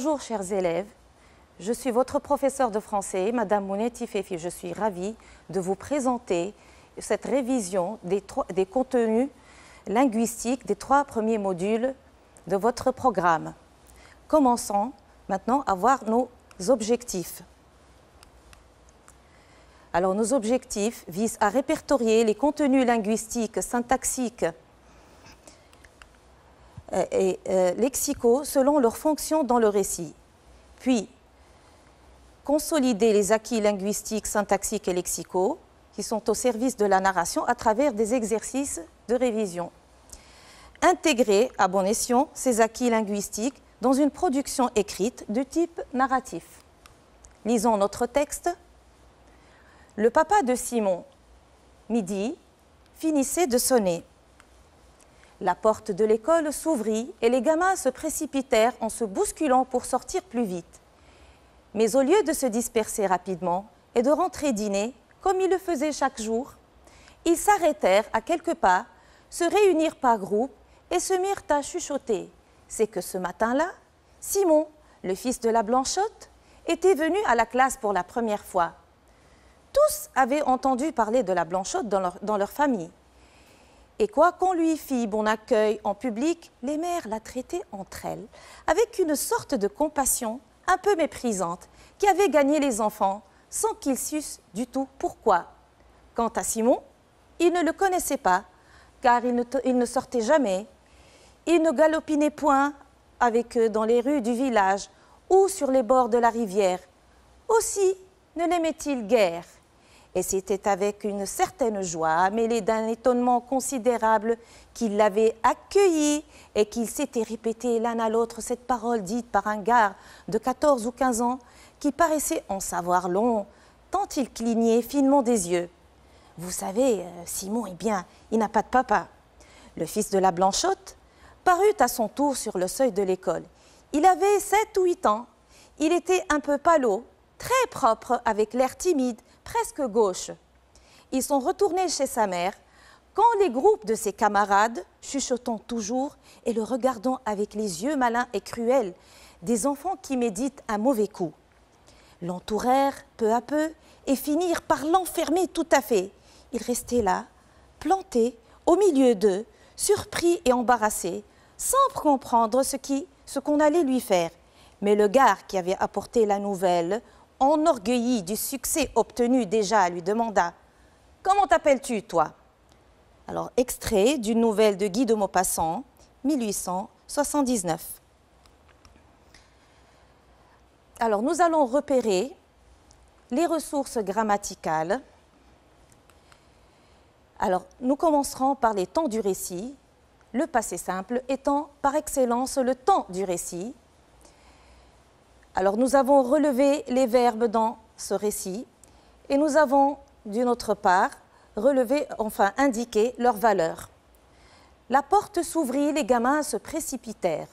Bonjour chers élèves, je suis votre professeur de français, Madame Mouneti Fefi. Je suis ravie de vous présenter cette révision des contenus linguistiques des 3 premiers modules de votre programme. Commençons maintenant à voir nos objectifs. Alors nos objectifs visent à répertorier les contenus linguistiques, syntaxiques et lexicaux selon leur fonction dans le récit. Puis, consolider les acquis linguistiques, syntaxiques et lexicaux qui sont au service de la narration à travers des exercices de révision. Intégrer à bon escient ces acquis linguistiques dans une production écrite de type narratif. Lisons notre texte. Le papa de Simon, midi, finissait de sonner. La porte de l'école s'ouvrit et les gamins se précipitèrent en se bousculant pour sortir plus vite. Mais au lieu de se disperser rapidement et de rentrer dîner, comme ils le faisaient chaque jour, ils s'arrêtèrent à quelques pas, se réunirent par groupe et se mirent à chuchoter. C'est que ce matin-là, Simon, le fils de la Blanchotte, était venu à la classe pour la première fois. Tous avaient entendu parler de la Blanchotte dans leur famille. Et quoi qu'on lui fît bon accueil en public, les mères la traitaient entre elles avec une sorte de compassion un peu méprisante qui avait gagné les enfants sans qu'ils sussent du tout pourquoi. Quant à Simon, il ne le connaissait pas car il ne sortait jamais. Il ne galopinait point avec eux dans les rues du village ou sur les bords de la rivière. Aussi ne l'aimait-il guère. Et c'était avec une certaine joie, mêlée d'un étonnement considérable, qu'il l'avait accueilli et qu'il s'était répété l'un à l'autre cette parole dite par un gars de 14 ou 15 ans qui paraissait en savoir long, tant il clignait finement des yeux. Vous savez, Simon, eh bien, il n'a pas de papa. Le fils de la Blanchotte parut à son tour sur le seuil de l'école. Il avait 7 ou 8 ans. Il était un peu pâlot, très propre, avec l'air timide, presque gauche. Ils sont retournés chez sa mère quand les groupes de ses camarades, chuchotant toujours et le regardant avec les yeux malins et cruels, des enfants qui méditent un mauvais coup, l'entourèrent peu à peu et finirent par l'enfermer tout à fait. Il restait là, planté au milieu d'eux, surpris et embarrassé, sans comprendre ce qu'on allait lui faire. Mais le gars qui avait apporté la nouvelle, enorgueilli du succès obtenu déjà, lui demanda « Comment t'appelles-tu, toi ?» Alors, extrait d'une nouvelle de Guy de Maupassant, 1879. Alors, nous allons repérer les ressources grammaticales. Alors, nous commencerons par les temps du récit, le passé simple étant par excellence le temps du récit. Alors, nous avons relevé les verbes dans ce récit et nous avons, d'une autre part, indiqué leur valeur. La porte s'ouvrit, les gamins se précipitèrent,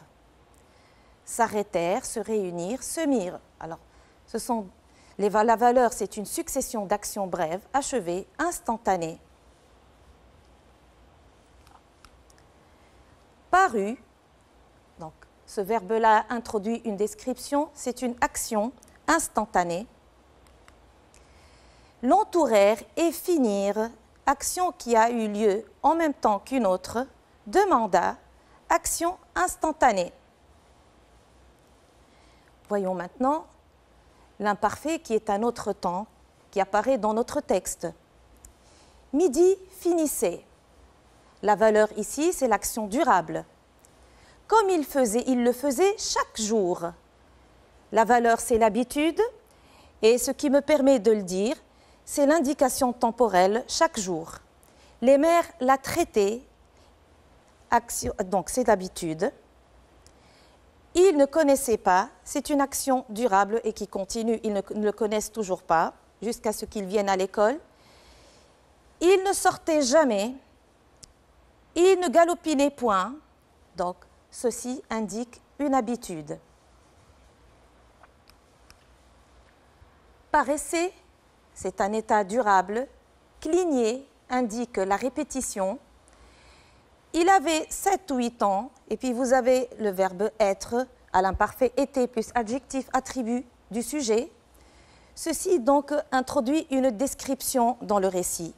s'arrêtèrent, se réunirent, se mirent. Alors, la valeur, c'est une succession d'actions brèves, achevées, instantanées. Parut, donc ce verbe-là introduit une description, c'est une action instantanée. L'entourèrent et finirent, action qui a eu lieu en même temps qu'une autre, demanda, action instantanée. Voyons maintenant l'imparfait qui est un autre temps, qui apparaît dans notre texte. Midi finissait. La valeur ici, c'est l'action durable. Comme il le faisait chaque jour. La valeur, c'est l'habitude, et ce qui me permet de le dire, c'est l'indication temporelle chaque jour. Les mères la traitaient, donc c'est l'habitude. Ils ne connaissaient pas, c'est une action durable et qui continue, ils ne le connaissent toujours pas, jusqu'à ce qu'ils viennent à l'école. Ils ne sortaient jamais, ils ne galopinaient point, donc ceci indique une habitude. Paraissait, c'est un état durable. Cligner indique la répétition. Il avait 7 ou 8 ans, et puis vous avez le verbe être, à l'imparfait été plus adjectif attribut du sujet. Ceci donc introduit une description dans le récit.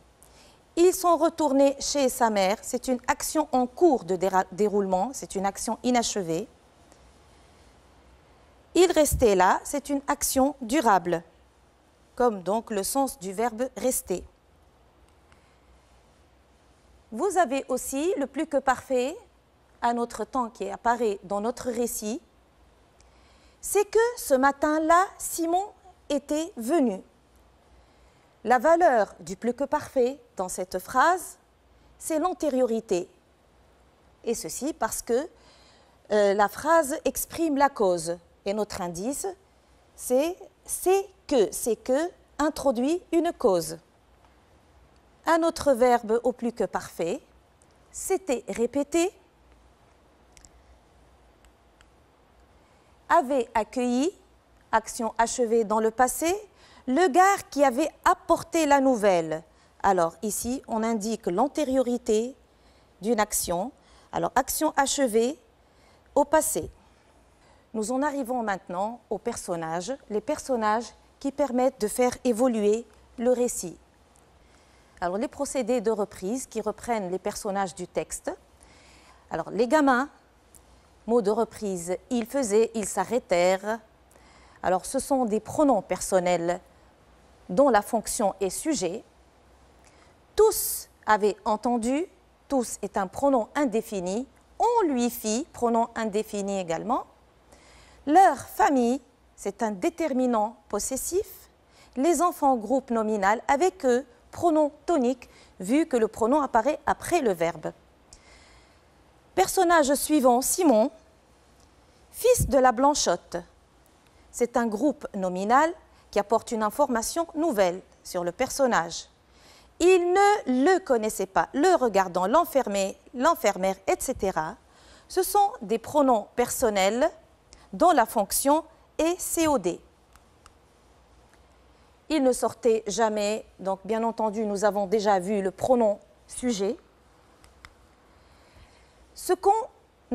Ils sont retournés chez sa mère, c'est une action en cours de déroulement, c'est une action inachevée. Ils restaient là, c'est une action durable, comme donc le sens du verbe rester. Vous avez aussi le plus que parfait, à notre temps qui apparaît dans notre récit, c'est que ce matin-là, Simon était venu. La valeur du plus que parfait dans cette phrase, c'est l'antériorité. Et ceci parce que la phrase exprime la cause. Et notre indice, c'est que introduit une cause. Un autre verbe au plus que parfait, c'était répété, avait accueilli, action achevée dans le passé, le gars qui avait apporté la nouvelle. Alors ici, on indique l'antériorité d'une action. Alors action achevée au passé. Nous en arrivons maintenant aux personnages, les personnages qui permettent de faire évoluer le récit. Alors les procédés de reprise qui reprennent les personnages du texte. Alors les gamins, mot de reprise, ils faisaient, ils s'arrêtèrent. Alors ce sont des pronoms personnels dont la fonction est sujet. Tous avaient entendu, tous est un pronom indéfini, on lui fit, pronom indéfini également. Leur famille, c'est un déterminant possessif. Les enfants, groupe nominal, avec eux, pronom tonique, vu que le pronom apparaît après le verbe. Personnage suivant, Simon, fils de la Blanchotte. C'est un groupe nominal qui apporte une information nouvelle sur le personnage. Il ne le connaissait pas, le regardant, l'enfermère, etc. Ce sont des pronoms personnels dont la fonction est COD. Il ne sortait jamais, donc bien entendu, nous avons déjà vu le pronom sujet. Ce qu'on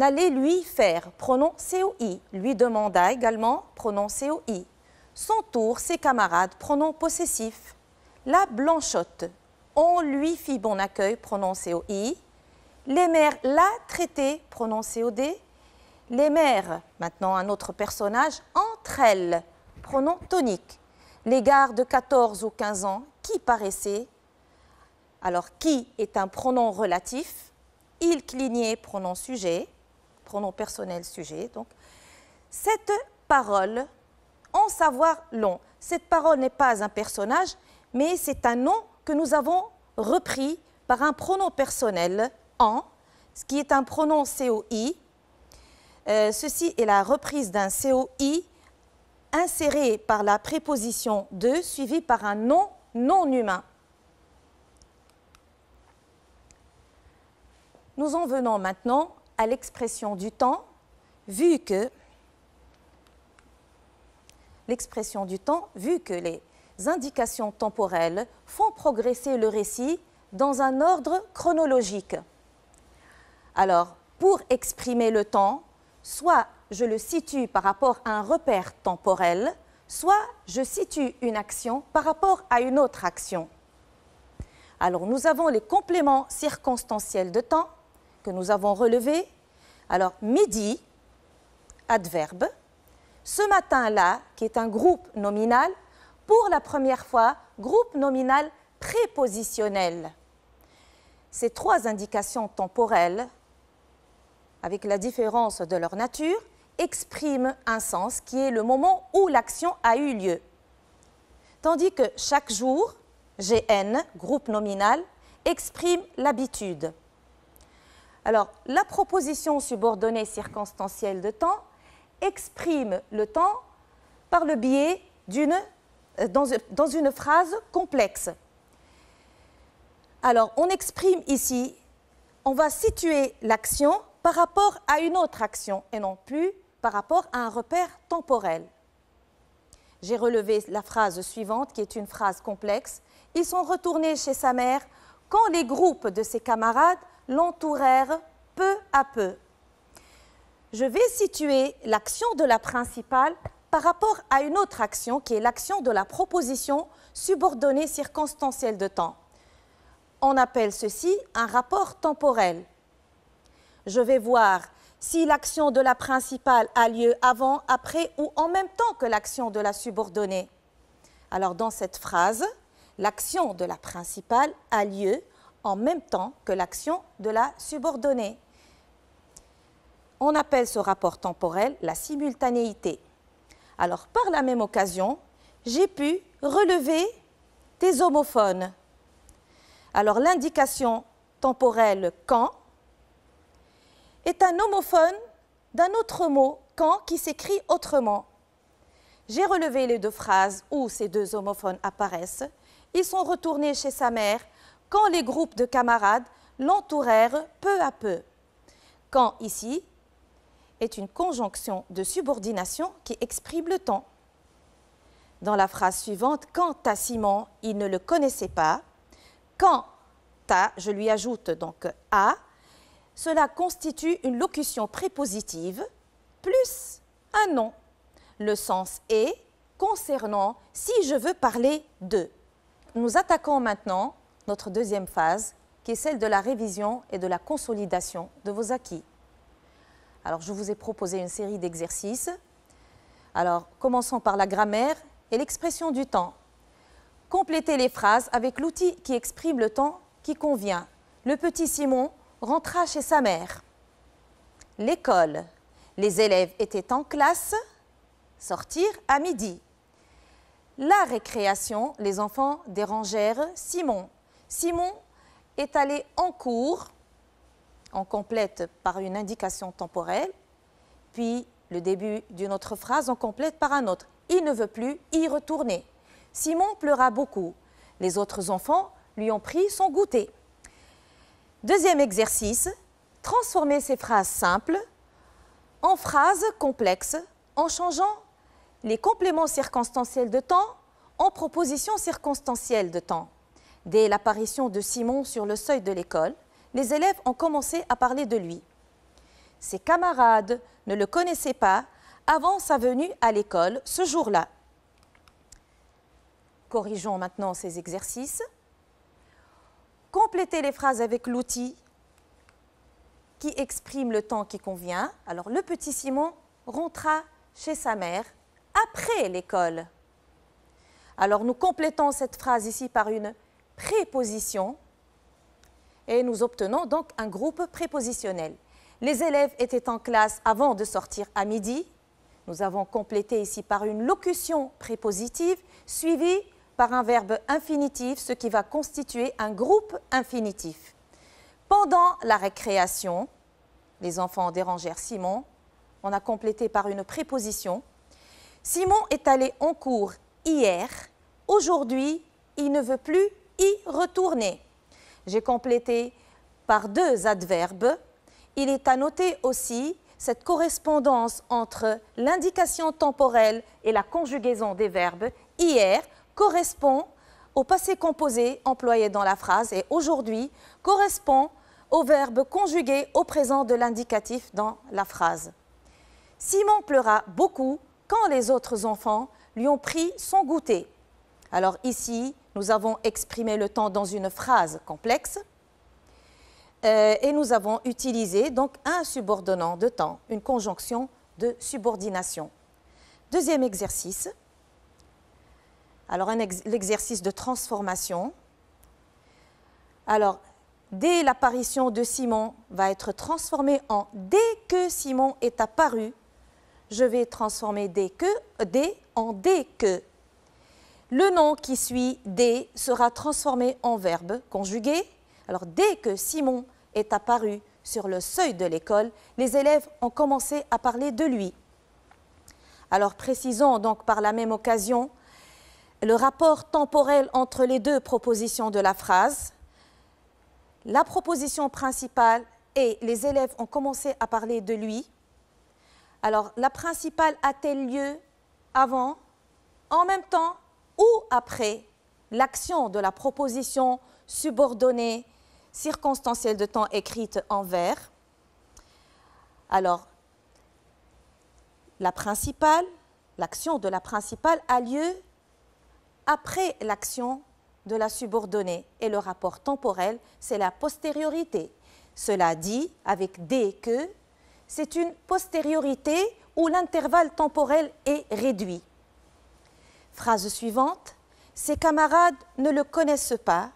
allait lui faire, pronom COI, lui demanda également, pronom COI. Son tour, ses camarades, pronom possessif. La Blanchotte, on lui fit bon accueil, pronom COI. Les mères l'a traité, pronom COD. Les mères, maintenant un autre personnage, entre elles, pronom tonique. Les gars de 14 ou 15 ans qui paraissaient, alors qui est un pronom relatif, il clignait, pronom sujet, pronom personnel sujet. Donc, cette parole, en savoir long, cette parole n'est pas un personnage, mais c'est un nom que nous avons repris par un pronom personnel en, ce qui est un pronom COI. Ceci est la reprise d'un COI inséré par la préposition de, suivi par un nom non humain. Nous en venons maintenant à l'expression du temps, vu que les indications temporelles font progresser le récit dans un ordre chronologique. Alors, pour exprimer le temps, soit je le situe par rapport à un repère temporel, soit je situe une action par rapport à une autre action. Alors, nous avons les compléments circonstanciels de temps que nous avons relevés. Alors, midi, adverbe. Ce matin-là, qui est un groupe nominal, pour la première fois, groupe nominal prépositionnel. Ces trois indications temporelles, avec la différence de leur nature, expriment un sens qui est le moment où l'action a eu lieu. Tandis que chaque jour, GN, groupe nominal, exprime l'habitude. Alors, la proposition subordonnée circonstancielle de temps exprime le temps par le biais dans une phrase complexe. Alors, on exprime ici, on va situer l'action par rapport à une autre action et non plus par rapport à un repère temporel. J'ai relevé la phrase suivante qui est une phrase complexe. Ils sont retournés chez sa mère quand les groupes de ses camarades l'entourèrent peu à peu. je vais situer l'action de la principale par rapport à une autre action qui est l'action de la proposition subordonnée circonstancielle de temps. On appelle ceci un rapport temporel. Je vais voir si l'action de la principale a lieu avant, après ou en même temps que l'action de la subordonnée. Alors dans cette phrase, l'action de la principale a lieu en même temps que l'action de la subordonnée. On appelle ce rapport temporel la simultanéité. Alors par la même occasion, j'ai pu relever des homophones. Alors l'indication temporelle « quand » est un homophone d'un autre mot « quand » qui s'écrit autrement. J'ai relevé les deux phrases où ces deux homophones apparaissent. Ils sont retournés chez sa mère quand les groupes de camarades l'entourèrent peu à peu. Quand ici est une conjonction de subordination qui exprime le temps. Dans la phrase suivante, quant à Simon, il ne le connaissait pas. Quant à, je lui ajoute donc à, cela constitue une locution prépositive plus un nom. Le sens est concernant si je veux parler de. Nous attaquons maintenant notre deuxième phase, qui est celle de la révision et de la consolidation de vos acquis. Alors, je vous ai proposé une série d'exercices. Alors, commençons par la grammaire et l'expression du temps. Complétez les phrases avec l'outil qui exprime le temps qui convient. Le petit Simon rentra chez sa mère. L'école. Les élèves étaient en classe. Sortir à midi. La récréation. Les enfants dérangèrent Simon. Simon est allé en cours. On complète par une indication temporelle. Puis, le début d'une autre phrase, on complète par un autre. Il ne veut plus y retourner. Simon pleura beaucoup. Les autres enfants lui ont pris son goûter. Deuxième exercice, transformer ces phrases simples en phrases complexes en changeant les compléments circonstanciels de temps en propositions circonstancielles de temps. Dès l'apparition de Simon sur le seuil de l'école, les élèves ont commencé à parler de lui. Ses camarades ne le connaissaient pas avant sa venue à l'école ce jour-là. Corrigeons maintenant ces exercices. Complétez les phrases avec l'outil qui exprime le temps qui convient. Alors, le petit Simon rentra chez sa mère après l'école. Alors, nous complétons cette phrase ici par une préposition et nous obtenons donc un groupe prépositionnel. Les élèves étaient en classe avant de sortir à midi. Nous avons complété ici par une locution prépositive suivie par un verbe infinitif, ce qui va constituer un groupe infinitif. Pendant la récréation, les enfants dérangèrent Simon. On a complété par une préposition. Simon est allé en cours hier. Aujourd'hui, il ne veut plus y retourner. J'ai complété par deux adverbes. Il est à noter aussi cette correspondance entre l'indication temporelle et la conjugaison des verbes. Hier correspond au passé composé employé dans la phrase et aujourd'hui correspond au verbe conjugué au présent de l'indicatif dans la phrase. Simon pleura beaucoup quand les autres enfants lui ont pris son goûter. Alors ici, nous avons exprimé le temps dans une phrase complexe et nous avons utilisé donc un subordonnant de temps, une conjonction de subordination. Deuxième exercice. Alors, l'exercice de transformation. Alors, dès l'apparition de Simon va être transformé en « dès que Simon est apparu », je vais transformer « dès » en « dès que ». Le nom qui suit « dès » sera transformé en verbe conjugué. Alors, dès que Simon est apparu sur le seuil de l'école, les élèves ont commencé à parler de lui. Alors, précisons donc par la même occasion le rapport temporel entre les deux propositions de la phrase. La proposition principale et les élèves ont commencé à parler de lui. Alors, la principale a-t-elle lieu avant, en même temps ou après l'action de la proposition subordonnée circonstancielle de temps écrite en vers? Alors, l'action de la principale a lieu après l'action de la subordonnée. Et le rapport temporel, c'est la postériorité. Cela dit, avec dès que, c'est une postériorité où l'intervalle temporel est réduit. Phrase suivante. Ses camarades ne le connaissent pas.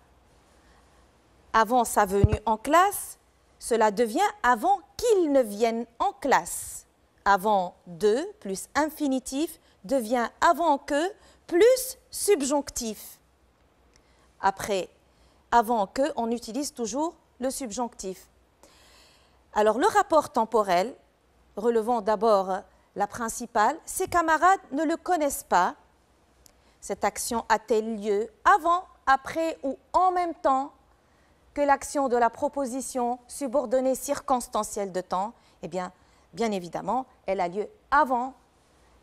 Avant sa venue en classe, cela devient avant qu'il ne vienne en classe. Avant de plus infinitif devient avant que plus subjonctif. Après avant que, on utilise toujours le subjonctif. Alors le rapport temporel, relevant d'abord la principale, ses camarades ne le connaissent pas. Cette action a-t-elle lieu avant, après ou en même temps que l'action de la proposition subordonnée circonstancielle de temps? Eh bien, bien évidemment, elle a lieu avant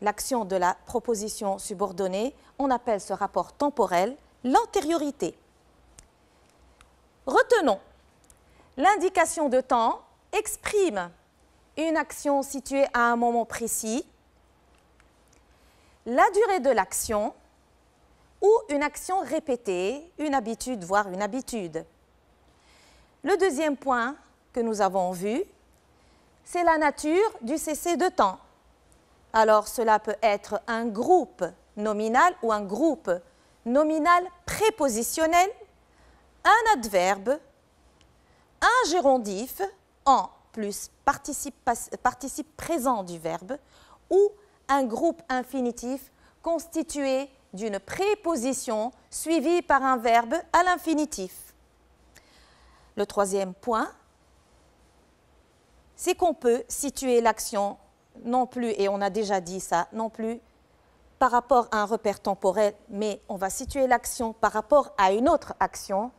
l'action de la proposition subordonnée. On appelle ce rapport temporel l'antériorité. Retenons, l'indication de temps exprime une action située à un moment précis, la durée de l'action ou une action répétée, une habitude, voire une habitude. Le deuxième point que nous avons vu, c'est la nature du cessez de temps. Alors, cela peut être un groupe nominal ou un groupe nominal prépositionnel, un adverbe, un gérondif en plus participe présent du verbe ou un groupe infinitif constitué d'une préposition suivie par un verbe à l'infinitif. Le troisième point, c'est qu'on peut situer l'action non plus, et on a déjà dit ça, non plus par rapport à un repère temporel, mais on va situer l'action par rapport à une autre action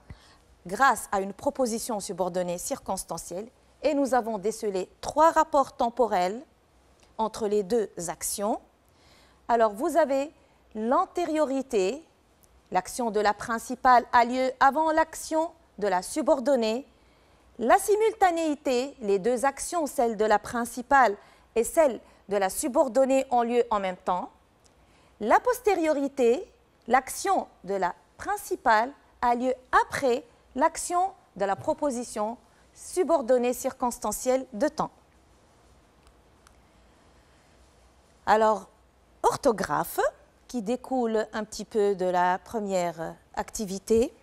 grâce à une proposition subordonnée circonstancielle, et nous avons décelé 3 rapports temporels entre les 2 actions. Alors vous avez l'antériorité, l'action de la principale a lieu avant l'action de la subordonnée. La simultanéité, les 2 actions, celle de la principale et celle de la subordonnée, ont lieu en même temps. La postériorité, l'action de la principale a lieu après l'action de la proposition subordonnée circonstancielle de temps. Alors, orthographe, qui découle un petit peu de la première activité.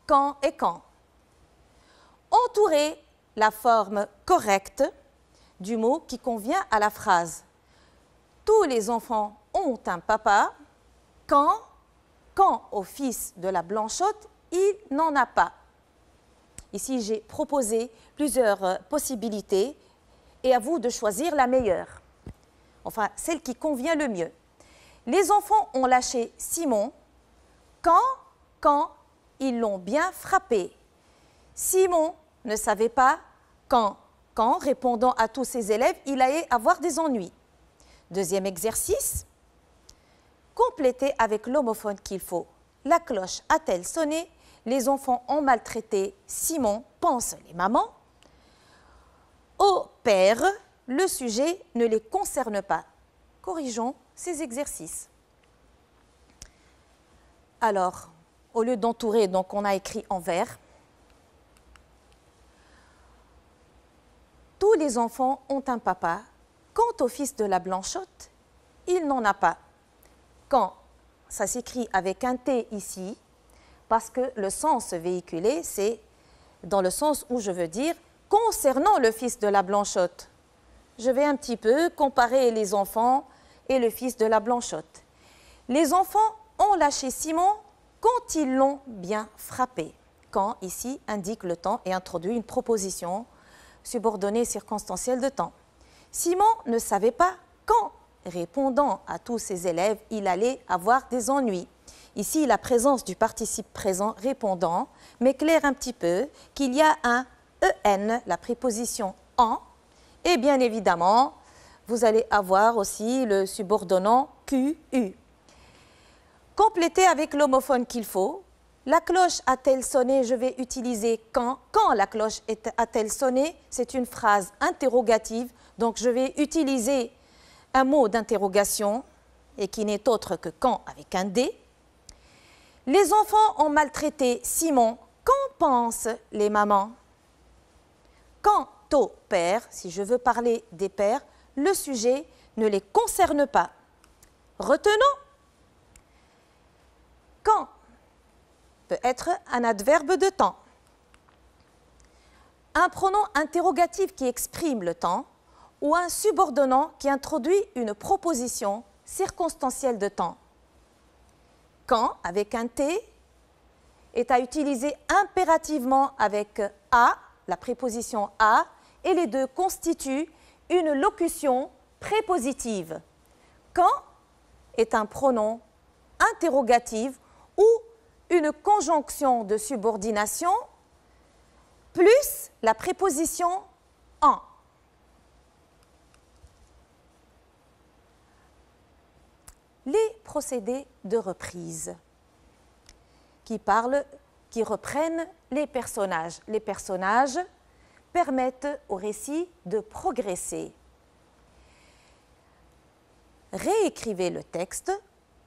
Quand et quand. Entourer la forme correcte du mot qui convient à la phrase. Tous les enfants ont un papa. Quand au fils de la Blanchotte, il n'en a pas. Ici, j'ai proposé plusieurs possibilités et à vous de choisir la meilleure. Enfin, celle qui convient le mieux. Les enfants ont lâché Simon quand ils l'ont bien frappé. Simon ne savait pas quand, répondant à tous ses élèves, il allait avoir des ennuis. Deuxième exercice, compléter avec l'homophone qu'il faut. La cloche a-t-elle sonné? Les enfants ont maltraité Simon, pensent les mamans. Au père, le sujet ne les concerne pas. Corrigeons ces exercices. Alors, au lieu d'entourer, donc on a écrit en vert. Tous les enfants ont un papa. Quant au fils de la Blanchotte, il n'en a pas. Quand, ça s'écrit avec un T ici, parce que le sens véhiculé, c'est dans le sens où je veux dire concernant le fils de la Blanchotte. Je vais un petit peu comparer les enfants et le fils de la Blanchotte. Les enfants ont lâché Simon quand ils l'ont bien frappé. Quand, ici, indique le temps et introduit une proposition subordonnée circonstancielle de temps. Simon ne savait pas quand, répondant à tous ses élèves, il allait avoir des ennuis. Ici, la présence du participe présent répondant m'éclaire un petit peu qu'il y a un EN, la préposition en, et bien évidemment, vous allez avoir aussi le subordonnant QU. Complétez avec l'homophone qu'il faut. La cloche a-t-elle sonné? Je vais utiliser quand. Quand la cloche a-t-elle sonné? C'est une phrase interrogative Donc je vais utiliser un mot d'interrogation et qui n'est autre que quand avec un D. Les enfants ont maltraité Simon. Qu'en pensent les mamans? Quant aux pères, si je veux parler des pères, le sujet ne les concerne pas. Retenons. Quand peut être un adverbe de temps. Un pronom interrogatif qui exprime le temps ou un subordonnant qui introduit une proposition circonstancielle de temps. Quand, avec un T, est à utiliser impérativement avec A, la préposition A, et les deux constituent une locution prépositive. Quand est un pronom interrogatif ou une conjonction de subordination plus la préposition en. Les procédés de reprise qui reprennent les personnages. Les personnages permettent au récit de progresser. Réécrivez le texte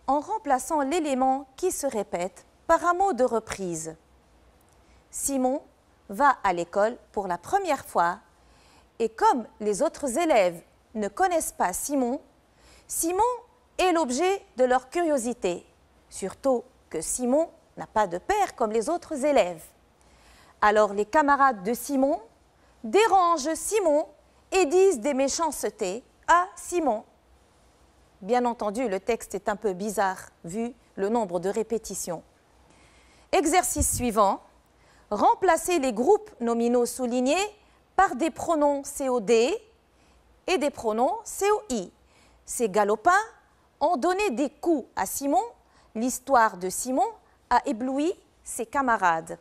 en remplaçant l'élément qui se répète par un mot de reprise. Simon va à l'école pour la première fois et comme les autres élèves ne connaissent pas Simon, Simon est l'objet de leur curiosité, surtout que Simon n'a pas de père comme les autres élèves. Alors les camarades de Simon dérangent Simon et disent des méchancetés à Simon. Bien entendu, le texte est un peu bizarre vu le nombre de répétitions. Exercice suivant, remplacez les groupes nominaux soulignés par des pronoms COD et des pronoms COI. Ces galopins ont donné des coups à Simon. L'histoire de Simon a ébloui ses camarades.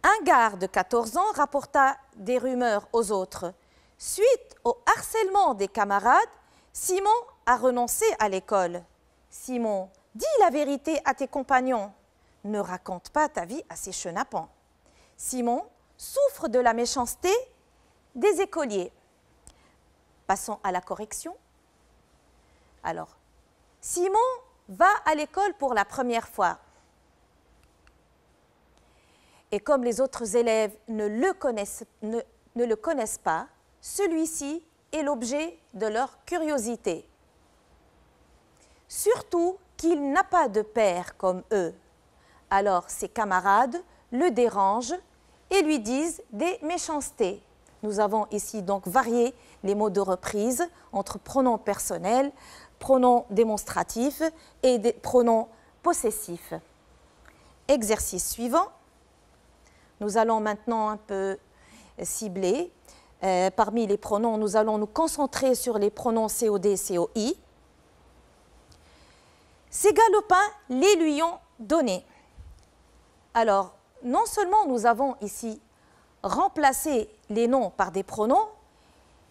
Un gars de 14 ans rapporta des rumeurs aux autres. Suite au harcèlement des camarades, Simon a renoncé à l'école. Simon, dis la vérité à tes compagnons. Ne raconte pas ta vie à ces chenapans. Simon souffre de la méchanceté des écoliers. Passons à la correction. Alors, Simon va à l'école pour la première fois. Et comme les autres élèves ne le connaissent pas, celui-ci est l'objet de leur curiosité. Surtout qu'il n'a pas de père comme eux. Alors ses camarades le dérangent et lui disent des méchancetés. Nous avons ici donc varié les mots de reprise entre pronoms personnels, pronoms démonstratifs et des pronoms possessifs. Exercice suivant. Nous allons maintenant un peu cibler. Parmi les pronoms, nous allons nous concentrer sur les pronoms COD et COI. Ces galopins les lui ont donnés. Alors, non seulement nous avons ici remplacé les noms par des pronoms,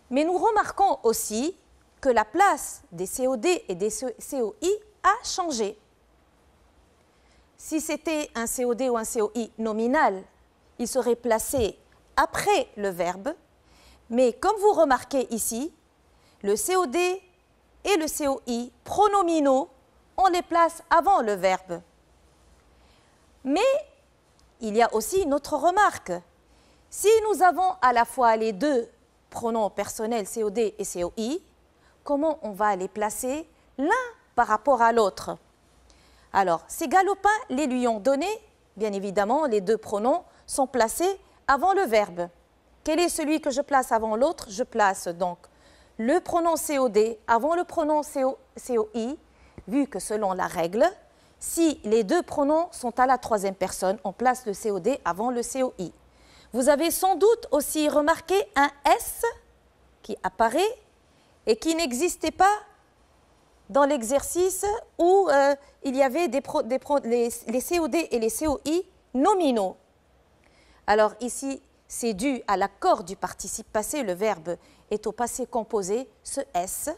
mais nous remarquons aussi que la place des COD et des COI a changé. Si c'était un COD ou un COI nominal, il serait placé après le verbe, mais comme vous remarquez ici, le COD et le COI pronominaux, on les place avant le verbe. Mais il y a aussi une autre remarque. Si nous avons à la fois les deux pronoms personnels COD et COI, comment on va les placer l'un par rapport à l'autre? Alors, ces galopins les lui ont donnés, bien évidemment, les deux pronoms sont placés avant le verbe. Quel est celui que je place avant l'autre? Je place donc le pronom COD avant le pronom COI, vu que selon la règle, si les deux pronoms sont à la troisième personne, on place le COD avant le COI. Vous avez sans doute aussi remarqué un S qui apparaît et qui n'existait pas dans l'exercice où il y avait les COD et les COI nominaux. Alors ici, c'est dû à l'accord du participe passé, le verbe est au passé composé, ce S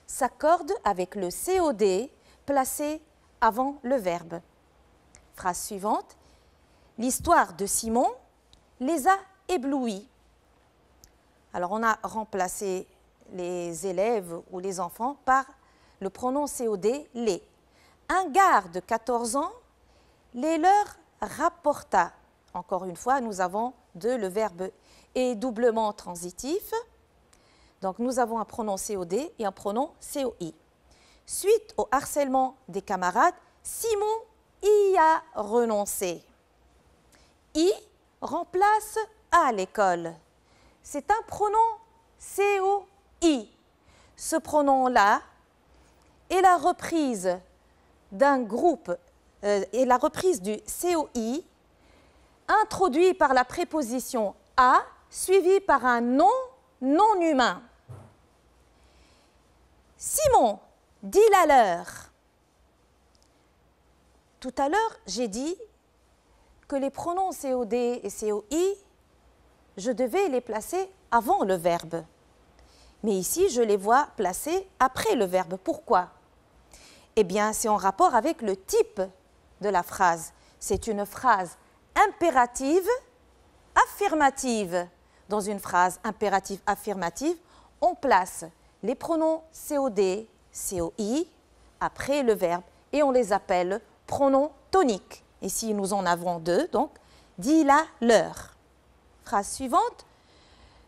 s'accorde avec le COD placé avant le verbe. Phrase suivante. L'histoire de Simon les a éblouis. Alors, on a remplacé les élèves ou les enfants par le pronom COD, les. Un gars de 14 ans les leur rapporta. Encore une fois, nous avons le verbe est doublement transitif. Donc, nous avons un pronom COD et un pronom COI. Suite au harcèlement des camarades, Simon y a renoncé. I remplace à l'école. C'est un pronom COI. Ce pronom-là est la reprise d'un groupe, et la reprise du COI introduit par la préposition à suivi par un nom non humain. Simon, dis-la leur. Tout à l'heure, j'ai dit que les pronoms COD et COI, je devais les placer avant le verbe. Mais ici, je les vois placés après le verbe. Pourquoi? Eh bien, c'est en rapport avec le type de la phrase. C'est une phrase impérative, affirmative. Dans une phrase impérative affirmative, on place les pronoms COD, COI après le verbe et on les appelle pronoms toniques. Ici, nous en avons deux, donc dis-la leur. Phrase suivante,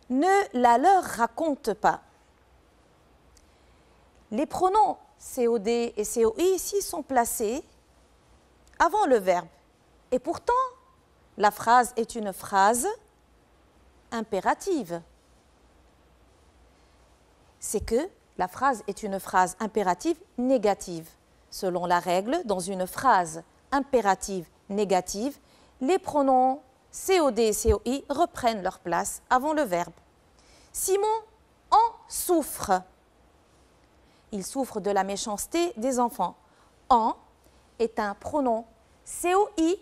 ne la leur raconte pas. Les pronoms COD et COI ici sont placés avant le verbe. Et pourtant, la phrase est une phrase impérative. C'est que la phrase est une phrase impérative négative. Selon la règle, dans une phrase impérative négative, les pronoms COD et COI reprennent leur place avant le verbe. Simon en souffre. Il souffre de la méchanceté des enfants. En est un pronom COI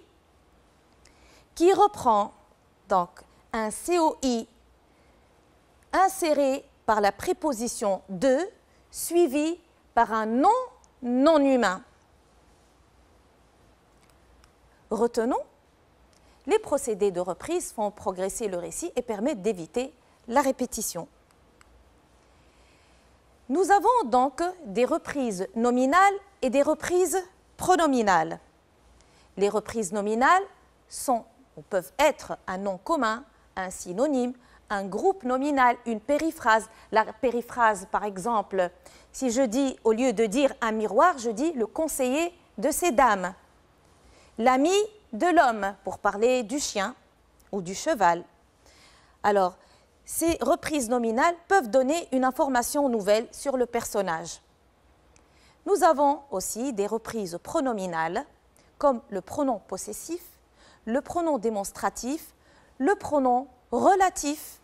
qui reprend donc un COI inséré par la préposition de suivi par un nom non humain. Retenons, les procédés de reprise font progresser le récit et permettent d'éviter la répétition. Nous avons donc des reprises nominales et des reprises pronominales. Les reprises nominales sont ou peuvent être un nom commun, un synonyme, un groupe nominal, une périphrase. La périphrase, par exemple, si je dis, au lieu de dire un miroir, je dis le conseiller de ces dames. L'ami de l'homme, pour parler du chien ou du cheval. Alors, ces reprises nominales peuvent donner une information nouvelle sur le personnage. Nous avons aussi des reprises pronominales, comme le pronom possessif, le pronom démonstratif, le pronom relatif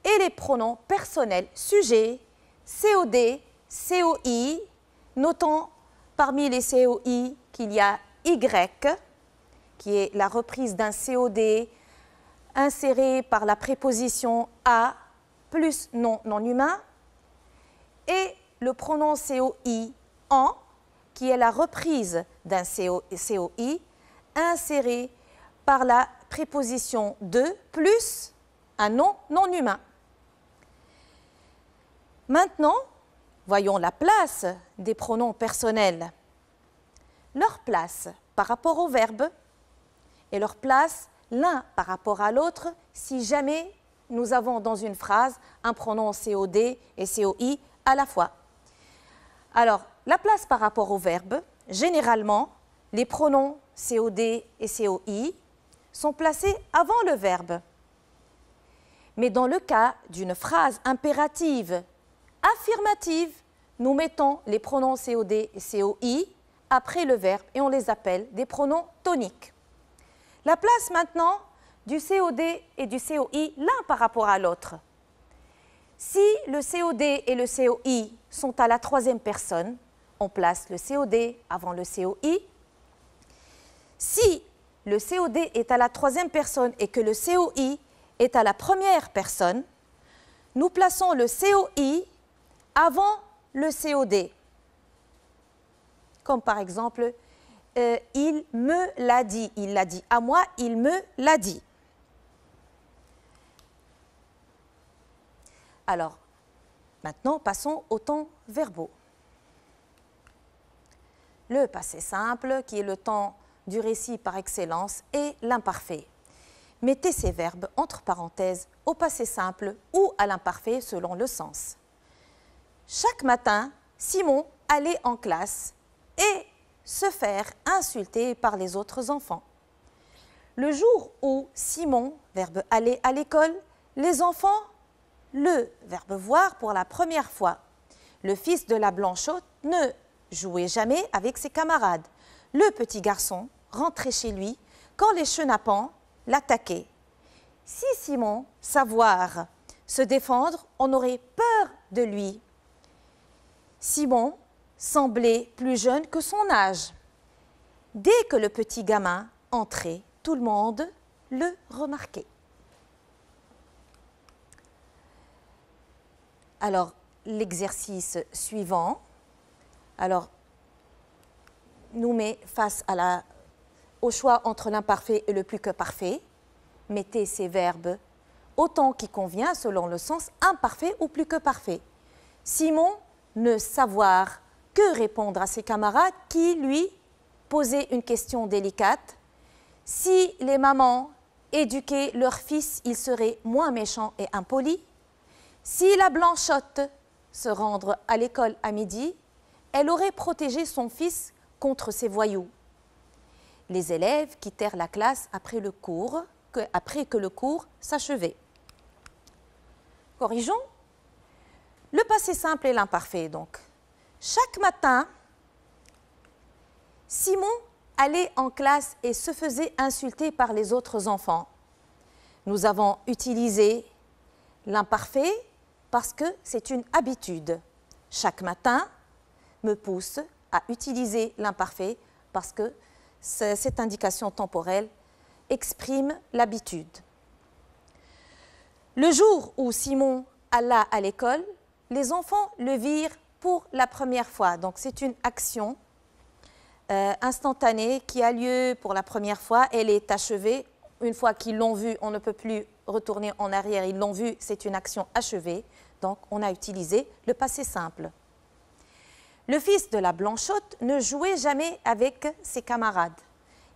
et les pronoms personnels sujet, COD, COI, notant parmi les COI qu'il y a Y, qui est la reprise d'un COD inséré par la préposition à plus nom non humain, et le pronom COI en, qui est la reprise d'un COI inséré par la préposition de plus un nom non humain. Maintenant, voyons la place des pronoms personnels. Leur place par rapport au verbe et leur place l'un par rapport à l'autre si jamais nous avons dans une phrase un pronom COD et COI à la fois. Alors, la place par rapport au verbe, généralement, les pronoms COD et COI sont placés avant le verbe. Mais dans le cas d'une phrase impérative affirmative, nous mettons les pronoms COD et COI après le verbe et on les appelle des pronoms toniques. La place maintenant du COD et du COI l'un par rapport à l'autre. Si le COD et le COI sont à la troisième personne, on place le COD avant le COI. Si le COD est à la troisième personne et que le COI est à la première personne, nous plaçons le COI avant le COD. Comme par exemple, il me l'a dit, il l'a dit à moi, il me l'a dit. Alors, maintenant, passons aux temps verbaux. Le passé simple, qui est le temps du récit par excellence, et l'imparfait. Mettez ces verbes entre parenthèses au passé simple ou à l'imparfait selon le sens. Chaque matin, Simon allait en classe et se faire insulter par les autres enfants. Le jour où Simon, verbe aller à l'école, les enfants, le verbe voir pour la première fois. Le fils de la Blanchotte ne jouait jamais avec ses camarades. Le petit garçon rentrait chez lui quand les chenapans l'attaquaient. Si Simon savoir se défendre, on aurait peur de lui. Simon semblait plus jeune que son âge. Dès que le petit gamin entrait, tout le monde le remarquait. Alors, l'exercice suivant, nous met face au choix entre l'imparfait et le plus que parfait. Mettez ces verbes au temps qui convient selon le sens imparfait ou plus que parfait. Simon ne savoir que répondre à ses camarades qui lui posaient une question délicate. Si les mamans éduquaient leurs fils, ils seraient moins méchants et impolis. Si la Blanchotte se rendre à l'école à midi, elle aurait protégé son fils contre ces voyous. Les élèves quittèrent la classe après que le cours s'achevait. Corrigeons. Le passé simple et l'imparfait, donc. Chaque matin, Simon allait en classe et se faisait insulter par les autres enfants. Nous avons utilisé l'imparfait parce que c'est une habitude. Chaque matin me pousse à utiliser l'imparfait parce que cette indication temporelle exprime l'habitude. Le jour où Simon alla à l'école, les enfants le virent pour la première fois. Donc c'est une action instantanée qui a lieu pour la première fois. Elle est achevée. Une fois qu'ils l'ont vue, on ne peut plus retourner en arrière. Ils l'ont vue, c'est une action achevée. Donc on a utilisé le passé simple. Le fils de la Blanchotte ne jouait jamais avec ses camarades.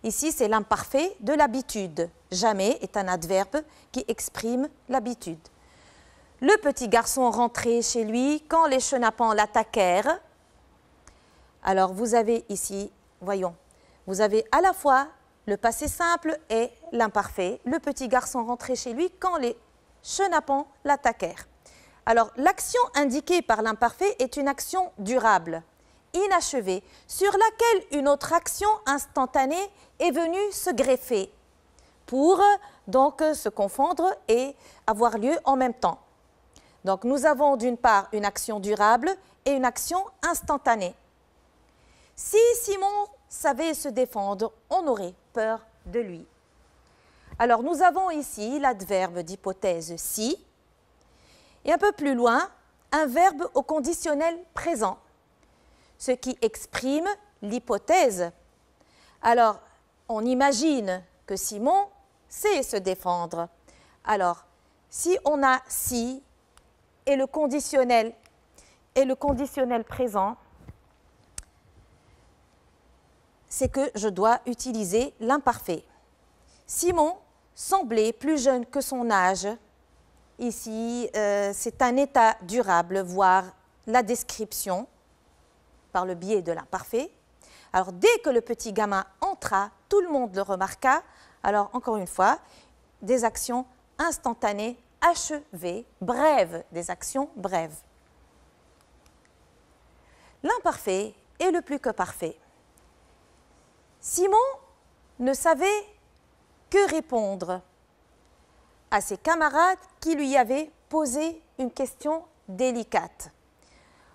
Ici, c'est l'imparfait de l'habitude. Jamais est un adverbe qui exprime l'habitude. Le petit garçon rentrait chez lui quand les chenapans l'attaquèrent. Alors, vous avez ici, voyons, vous avez à la fois le passé simple et l'imparfait. Le petit garçon rentrait chez lui quand les chenapans l'attaquèrent. Alors, l'action indiquée par l'imparfait est une action durable, inachevée, sur laquelle une autre action instantanée est venue se greffer pour donc se confondre et avoir lieu en même temps. Donc, nous avons d'une part une action durable et une action instantanée. Si Simon savait se défendre, on aurait peur de lui. Alors, nous avons ici l'adverbe d'hypothèse « si ». Et un peu plus loin, un verbe au conditionnel présent, ce qui exprime l'hypothèse. Alors, on imagine que Simon sait se défendre. Alors, si on a « si » et le conditionnel présent, c'est que je dois utiliser l'imparfait. Simon semblait plus jeune que son âge. Ici, c'est un état durable, voire la description par le biais de l'imparfait. Alors, dès que le petit gamin entra, tout le monde le remarqua. Alors, encore une fois, des actions instantanées, achevées, brèves, des actions brèves. L'imparfait est le plus que parfait. Simon ne savait que répondre à ses camarades qui lui avaient posé une question délicate.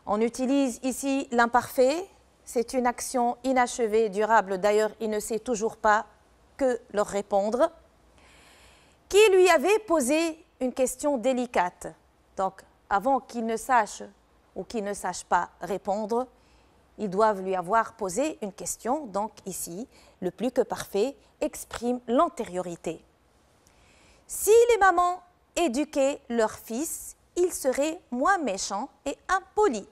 On utilise ici l'imparfait, c'est une action inachevée, durable, d'ailleurs il ne sait toujours pas que leur répondre, qui lui avait posé une question délicate. Donc avant qu'il ne sache ou qu'il ne sache pas répondre, ils doivent lui avoir posé une question. Donc ici, le plus que parfait exprime l'antériorité. Si les mamans éduquaient leurs fils, il serait moins méchant et impoli.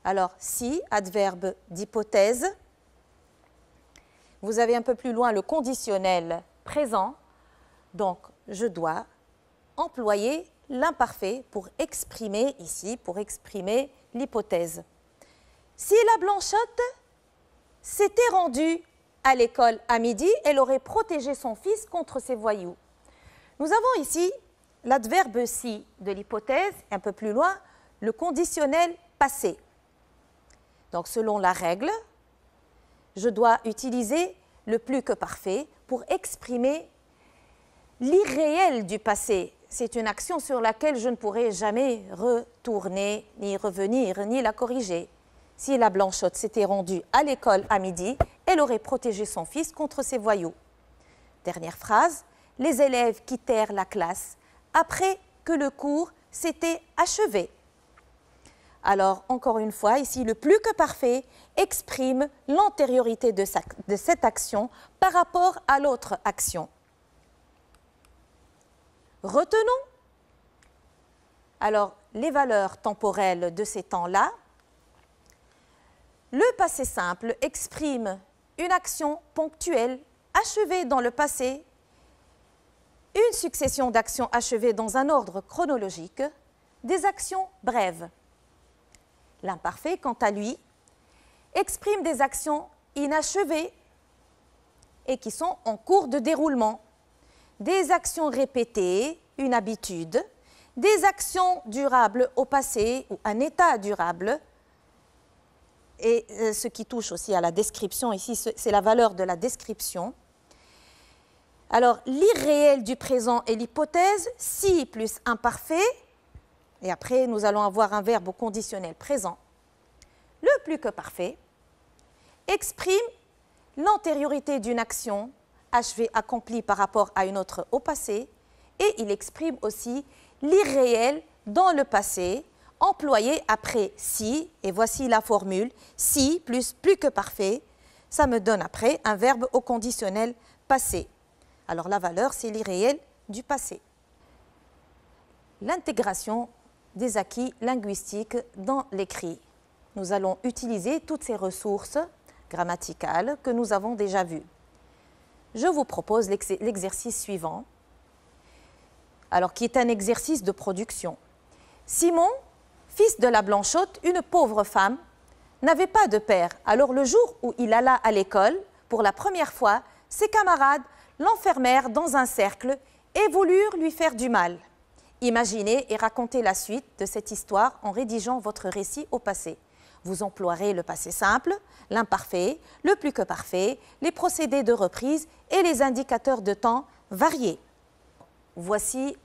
Alors, si, adverbe d'hypothèse, vous avez un peu plus loin le conditionnel présent, donc je dois employer l'imparfait pour exprimer ici, pour exprimer l'hypothèse. Si la Blanchotte s'était rendue à l'école à midi, elle aurait protégé son fils contre ses voyous. Nous avons ici l'adverbe si de l'hypothèse, un peu plus loin, le conditionnel passé. Donc, selon la règle, je dois utiliser le plus que parfait pour exprimer l'irréel du passé. C'est une action sur laquelle je ne pourrai jamais retourner, ni revenir, ni la corriger. Si la Blanchotte s'était rendue à l'école à midi, elle aurait protégé son fils contre ses voyous. Dernière phrase, les élèves quittèrent la classe après que le cours s'était achevé. Alors, encore une fois, ici, le plus que parfait exprime l'antériorité de cette action par rapport à l'autre action. Retenons alors les valeurs temporelles de ces temps-là. Le passé simple exprime une action ponctuelle achevée dans le passé, une succession d'actions achevées dans un ordre chronologique, des actions brèves. L'imparfait, quant à lui, exprime des actions inachevées et qui sont en cours de déroulement, des actions répétées, une habitude, des actions durables au passé ou un état durable. Et ce qui touche aussi à la description, ici, c'est la valeur de la description. Alors, l'irréel du présent est l'hypothèse, si plus imparfait, et après nous allons avoir un verbe au conditionnel présent. Le plus que parfait exprime l'antériorité d'une action achevée, accomplie par rapport à une autre au passé, et il exprime aussi l'irréel dans le passé, employé après si, et voici la formule, si plus que parfait, ça me donne après un verbe au conditionnel passé. Alors la valeur, c'est l'irréel du passé. L'intégration des acquis linguistiques dans l'écrit. Nous allons utiliser toutes ces ressources grammaticales que nous avons déjà vues. Je vous propose l'exercice suivant, alors qui est un exercice de production. Simon, fils de la Blanchotte, une pauvre femme, n'avait pas de père. Alors le jour où il alla à l'école, pour la première fois, ses camarades l'enfermèrent dans un cercle et voulurent lui faire du mal. Imaginez et racontez la suite de cette histoire en rédigeant votre récit au passé. Vous emploierez le passé simple, l'imparfait, le plus que parfait, les procédés de reprise et les indicateurs de temps variés. Voici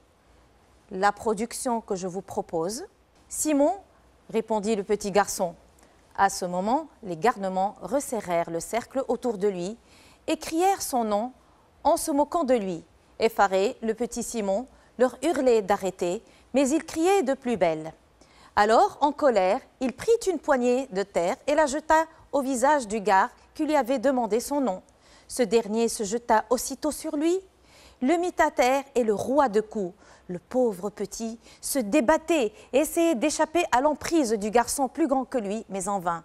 la production que je vous propose. Simon, répondit le petit garçon. À ce moment, les garnements resserrèrent le cercle autour de lui et crièrent son nom en se moquant de lui. Effaré, le petit Simon leur hurlait d'arrêter, mais il criait de plus belle. Alors, en colère, il prit une poignée de terre et la jeta au visage du gars qui lui avait demandé son nom. Ce dernier se jeta aussitôt sur lui, le mit à terre et le roua de coups. Le pauvre petit se débattait et essayait d'échapper à l'emprise du garçon plus grand que lui, mais en vain.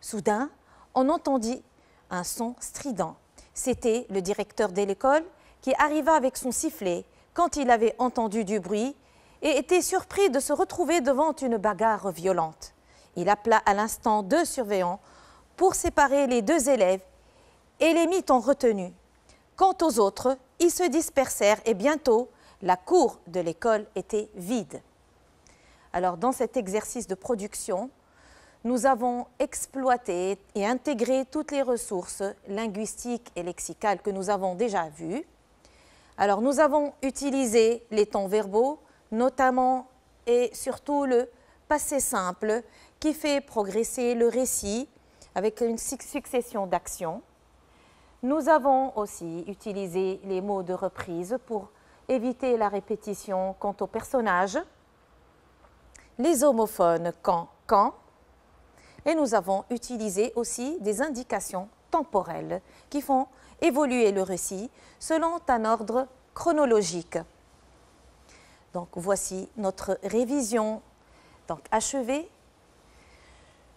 Soudain, on entendit un son strident. C'était le directeur de l'école qui arriva avec son sifflet quand il avait entendu du bruit et était surpris de se retrouver devant une bagarre violente. Il appela à l'instant 2 surveillants pour séparer les 2 élèves et les mit en retenue. Quant aux autres, ils se dispersèrent et bientôt, la cour de l'école était vide. Alors, dans cet exercice de production, nous avons exploité et intégré toutes les ressources linguistiques et lexicales que nous avons déjà vues. Alors, nous avons utilisé les temps verbaux, notamment et surtout le passé simple qui fait progresser le récit avec une succession d'actions. Nous avons aussi utilisé les mots de reprise pour éviter la répétition quant aux personnages, les homophones quand, et nous avons utilisé aussi des indications temporelles qui font évoluer le récit selon un ordre chronologique. Donc voici notre révision achevée.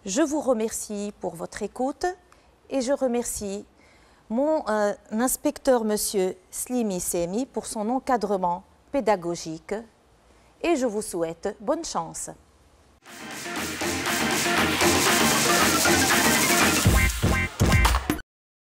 Je vous remercie pour votre écoute et je remercie mon inspecteur, monsieur Slimi Semi, pour son encadrement pédagogique et je vous souhaite bonne chance.